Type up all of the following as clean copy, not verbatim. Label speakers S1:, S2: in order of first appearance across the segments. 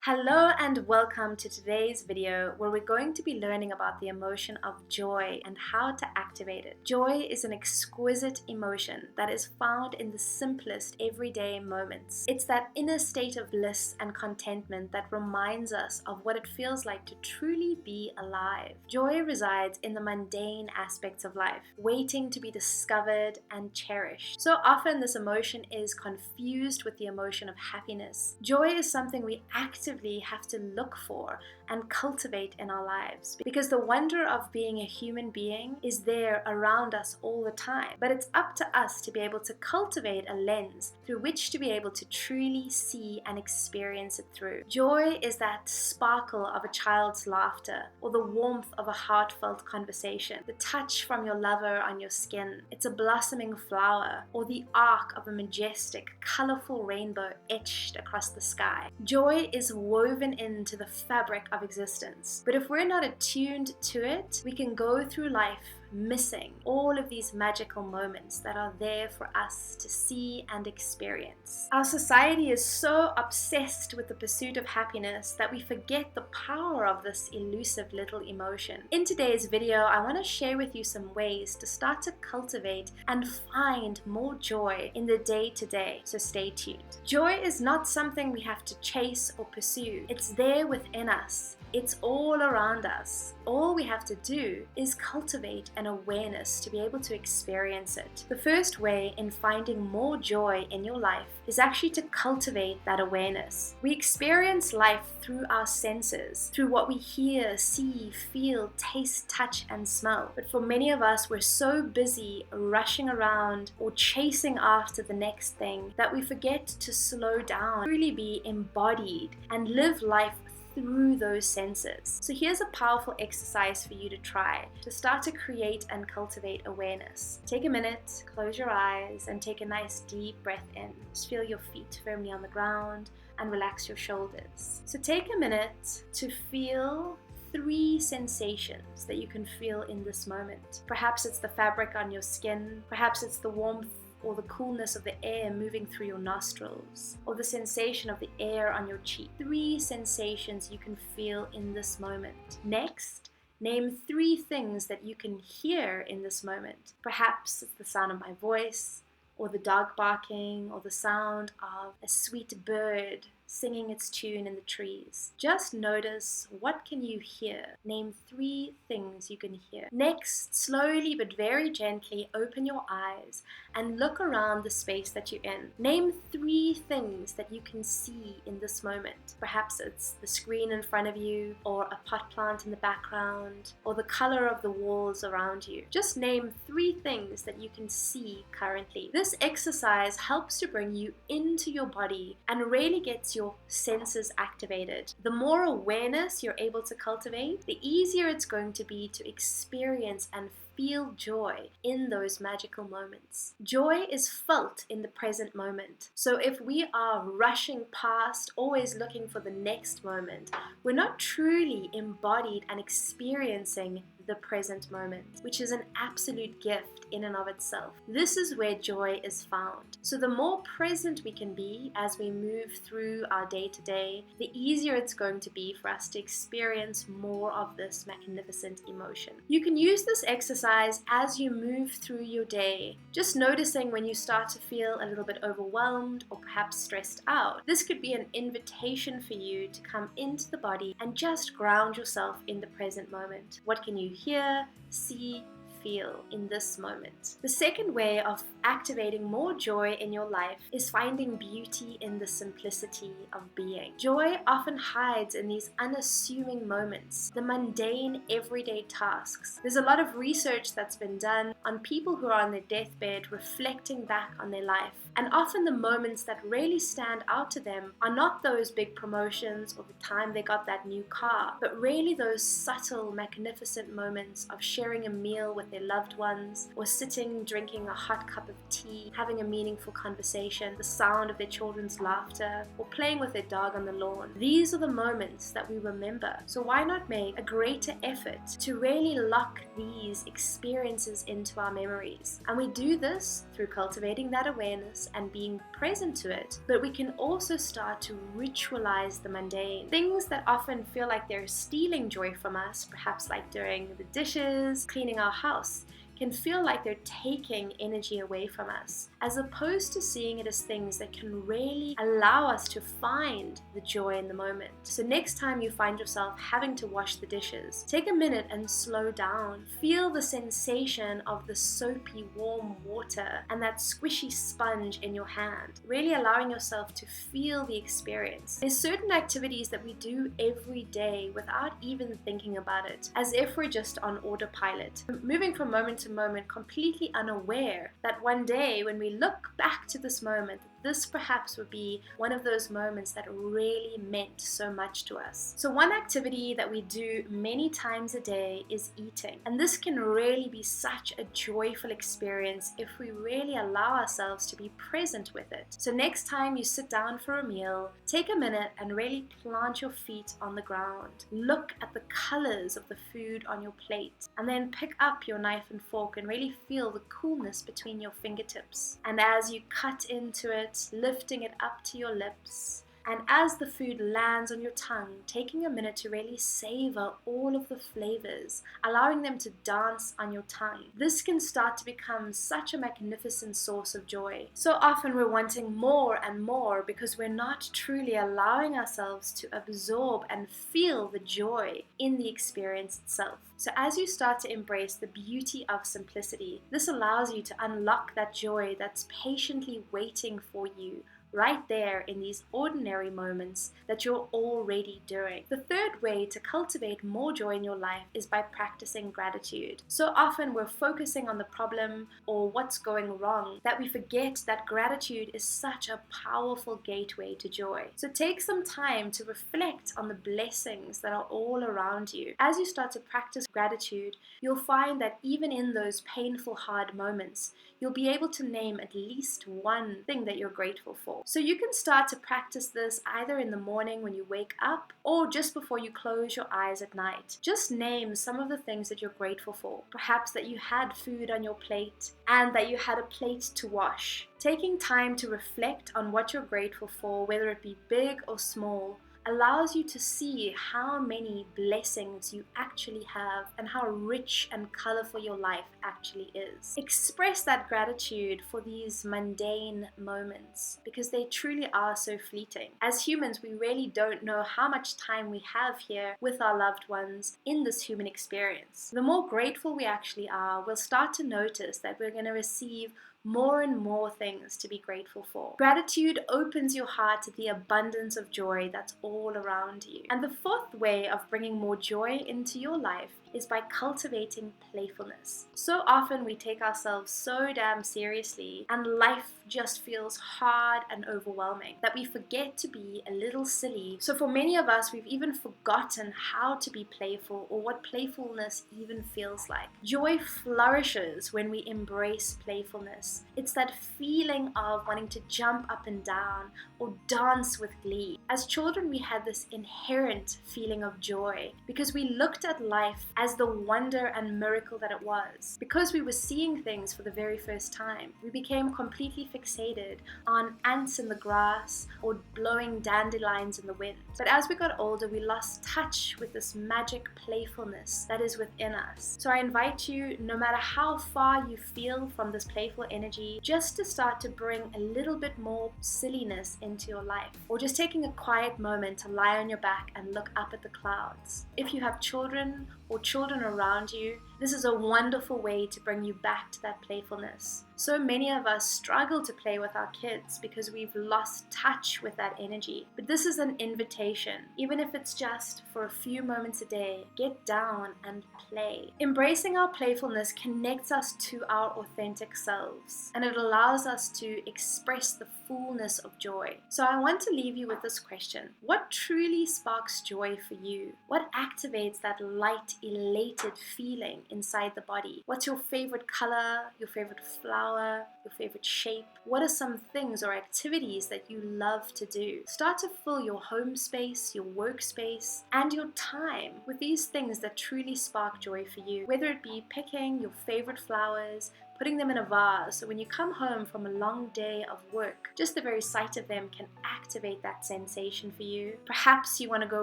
S1: Hello and welcome to today's video where we're going to be learning about the emotion of joy and how to activate it. Joy is an exquisite emotion that is found in the simplest everyday moments. It's that inner state of bliss and contentment that reminds us of what it feels like to truly be alive. Joy resides in the mundane aspects of life, waiting to be discovered and cherished. So often this emotion is confused with the emotion of happiness. Joy is something we actively have to look for and cultivate in our lives, because the wonder of being a human being is there around us all the time. But it's up to us to be able to cultivate a lens through which to be able to truly see and experience it through. Joy is that sparkle of a child's laughter, or the warmth of a heartfelt conversation, the touch from your lover on your skin. It's a blossoming flower, or the arc of a majestic, colorful rainbow etched across the sky. Joy is woven into the fabric of existence. But if we're not attuned to it, we can go through life missing all of these magical moments that are there for us to see and experience. Our society is so obsessed with the pursuit of happiness that we forget the power of this elusive little emotion. In today's video, I want to share with you some ways to start to cultivate and find more joy in the day-to-day, so stay tuned. Joy is not something we have to chase or pursue. It's there within us. It's all around us. All we have to do is cultivate an awareness to be able to experience it. The first way in finding more joy in your life is actually to cultivate that awareness. We experience life through our senses, through what we hear, see, feel, taste, touch, and smell. But for many of us, we're so busy rushing around or chasing after the next thing that we forget to slow down, really be embodied, and live life through those senses. So here's a powerful exercise for you to try to start to create and cultivate awareness. Take a minute, close your eyes, and take a nice deep breath in. Just feel your feet firmly on the ground and relax your shoulders. So take a minute to feel 3 sensations that you can feel in this moment. Perhaps it's the fabric on your skin, perhaps it's the warmth or the coolness of the air moving through your nostrils, or the sensation of the air on your cheek. 3 sensations you can feel in this moment. Next, name 3 things that you can hear in this moment. Perhaps it's the sound of my voice, or the dog barking, or the sound of a sweet bird singing its tune in the trees. Just notice, what can you hear? Name 3 things you can hear. Next, slowly but very gently open your eyes and look around the space that you're in. Name 3 things that you can see in this moment. Perhaps it's the screen in front of you, or a pot plant in the background, or the color of the walls around you. Just name 3 things that you can see currently. This exercise helps to bring you into your body and really gets your senses activated. The more awareness you're able to cultivate, the easier it's going to be to experience and feel joy in those magical moments. Joy is felt in the present moment. So if we are rushing past, always looking for the next moment, we're not truly embodied and experiencing the present moment, which is an absolute gift in and of itself. This is where joy is found. So the more present we can be as we move through our day-to-day, the easier it's going to be for us to experience more of this magnificent emotion. You can use this exercise as you move through your day, just noticing when you start to feel a little bit overwhelmed or perhaps stressed out. This could be an invitation for you to come into the body and just ground yourself in the present moment. What can you hear, see, feel in this moment? The second way of activating more joy in your life is finding beauty in the simplicity of being. Joy often hides in these unassuming moments, the mundane everyday tasks. There's a lot of research that's been done on people who are on their deathbed reflecting back on their life. And often the moments that really stand out to them are not those big promotions or the time they got that new car, but really those subtle, magnificent moments of sharing a meal with their loved ones, or sitting drinking a hot cup of tea, having a meaningful conversation, the sound of their children's laughter, or playing with their dog on the lawn. These are the moments that we remember. So why not make a greater effort to really lock these experiences into into our memories. And we do this through cultivating that awareness and being present to it. But we can also start to ritualize the mundane. Things that often feel like they're stealing joy from us, perhaps like doing the dishes, cleaning our house, can feel like they're taking energy away from us, as opposed to seeing it as things that can really allow us to find the joy in the moment. So next time you find yourself having to wash the dishes, take a minute and slow down. Feel the sensation of the soapy warm water and that squishy sponge in your hand, really allowing yourself to feel the experience. There's certain activities that we do every day without even thinking about it, as if we're just on autopilot, moving from moment to moment, completely unaware that one day when we look back to this moment, this perhaps would be one of those moments that really meant so much to us. So one activity that we do many times a day is eating. And this can really be such a joyful experience if we really allow ourselves to be present with it. So next time you sit down for a meal, take a minute and really plant your feet on the ground. Look at the colors of the food on your plate, and then pick up your knife and fork and really feel the coolness between your fingertips. And as you cut into it, lifting it up to your lips, and as the food lands on your tongue, taking a minute to really savor all of the flavors, allowing them to dance on your tongue. This can start to become such a magnificent source of joy. So often we're wanting more and more because we're not truly allowing ourselves to absorb and feel the joy in the experience itself. So as you start to embrace the beauty of simplicity, this allows you to unlock that joy that's patiently waiting for you right there in these ordinary moments that you're already doing. The third way to cultivate more joy in your life is by practicing gratitude. So often we're focusing on the problem or what's going wrong that we forget that gratitude is such a powerful gateway to joy. So take some time to reflect on the blessings that are all around you. As you start to practice gratitude, you'll find that even in those painful, hard moments, you'll be able to name at least one thing that you're grateful for. So you can start to practice this either in the morning when you wake up or just before you close your eyes at night. Just name some of the things that you're grateful for. Perhaps that you had food on your plate and that you had a plate to wash. Taking time to reflect on what you're grateful for, whether it be big or small, allows you to see how many blessings you actually have and how rich and colorful your life actually is. Express that gratitude for these mundane moments because they truly are so fleeting. As humans, we really don't know how much time we have here with our loved ones in this human experience. The more grateful we actually are, we'll start to notice that we're going to receive more and more things to be grateful for. Gratitude opens your heart to the abundance of joy that's all around you. And the fourth way of bringing more joy into your life is by cultivating playfulness. So often we take ourselves so damn seriously and life just feels hard and overwhelming that we forget to be a little silly. So for many of us, we've even forgotten how to be playful or what playfulness even feels like. Joy flourishes when we embrace playfulness. It's that feeling of wanting to jump up and down or dance with glee. As children, we had this inherent feeling of joy because we looked at life as the wonder and miracle that it was. Because we were seeing things for the very first time, we became completely fixated on ants in the grass or blowing dandelions in the wind. But as we got older, we lost touch with this magic playfulness that is within us. So I invite you, no matter how far you feel from this playful energy, just to start to bring a little bit more silliness into your life, or just taking a quiet moment to lie on your back and look up at the clouds. If you have children or children around you, this is a wonderful way to bring you back to that playfulness. So many of us struggle to play with our kids because we've lost touch with that energy. But this is an invitation. Even if it's just for a few moments a day, get down and play. Embracing our playfulness connects us to our authentic selves, and it allows us to express the fullness of joy. So I want to leave you with this question. What truly sparks joy for you? What activates that light, elated feeling inside the body? What's your favorite color, your favorite flower, your favorite shape? What are some things or activities that you love to do? Start to fill your home space, your workspace, and your time with these things that truly spark joy for you. Whether it be picking your favorite flowers, putting them in a vase, so when you come home from a long day of work, just the very sight of them can activate that sensation for you. Perhaps you want to go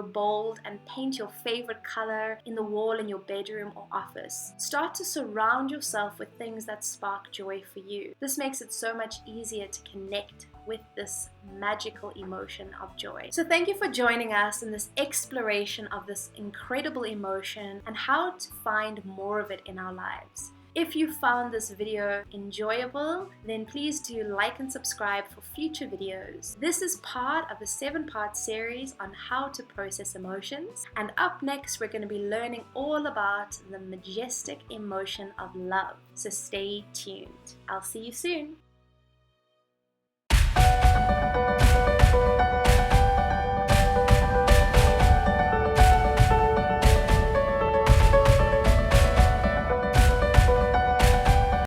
S1: bold and paint your favorite color in the wall in your bedroom or office. Start to surround yourself with things that spark joy for you. This makes it so much easier to connect with this magical emotion of joy. So thank you for joining us in this exploration of this incredible emotion and how to find more of it in our lives. If you found this video enjoyable, then please do like and subscribe for future videos. This is part of a 7-part series on how to process emotions. And up next, we're going to be learning all about the majestic emotion of love. So stay tuned. I'll see you soon.